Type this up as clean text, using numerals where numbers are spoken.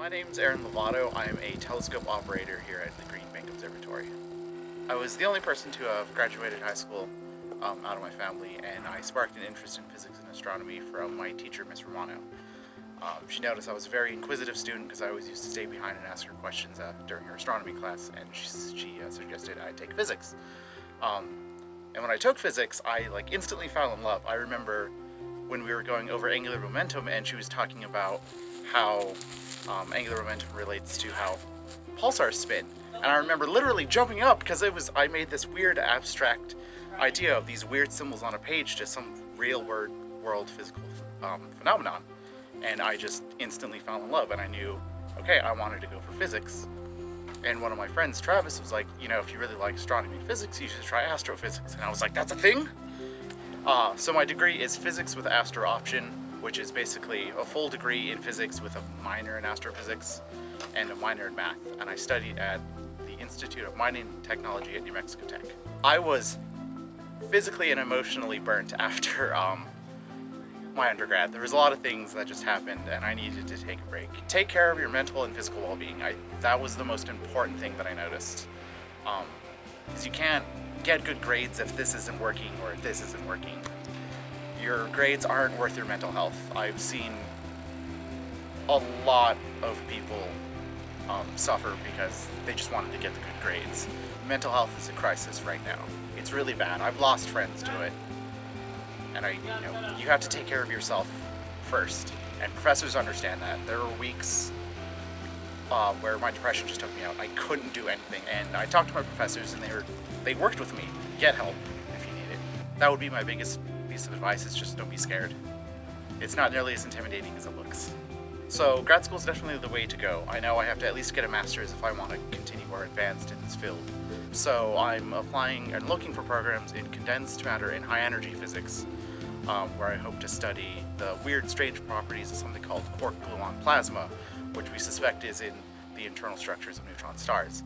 My name's Aaron Lovato. I'm a telescope operator here at the Green Bank Observatory. I was the only person to have graduated high school out of my family, and I sparked an interest in physics and astronomy from my teacher, Miss Romano. She noticed I was a very inquisitive student because I always used to stay behind and ask her questions during her astronomy class, and she suggested I take physics. And when I took physics, I instantly fell in love. I remember when we were going over angular momentum, and she was talking about how angular momentum relates to how pulsars spin. And I remember literally jumping up because I made this weird abstract idea of these weird symbols on a page to some real world physical phenomenon. And I just instantly fell in love, and I knew, okay, I wanted to go for physics. And one of my friends, Travis, was like, if you really like astronomy and physics, you should try astrophysics. And I was like, that's a thing? So my degree is physics with astro option, which is basically a full degree in physics with a minor in astrophysics and a minor in math. And I studied at the Institute of Mining Technology at New Mexico Tech. I was physically and emotionally burnt after my undergrad. There was a lot of things that just happened, and I needed to take a break. Take care of your mental and physical well-being. That was the most important thing that I noticed. Because you can't get good grades if this isn't working or if this isn't working. Your grades aren't worth your mental health. I've seen a lot of people suffer because they just wanted to get the good grades. Mental health is a crisis right now. It's really bad. I've lost friends to it. And you have to take care of yourself first. And professors understand that. There were weeks where my depression just took me out. I couldn't do anything. And I talked to my professors, and they worked with me. Get help if you need it. That would be my biggest piece of advice, is just don't be scared. It's not nearly as intimidating as it looks. So grad school is definitely the way to go. I know I have to at least get a master's if I want to continue more advanced in this field. So I'm applying and looking for programs in condensed matter and high energy physics, where I hope to study the weird, strange properties of something called quark-gluon plasma, which we suspect is in the internal structures of neutron stars.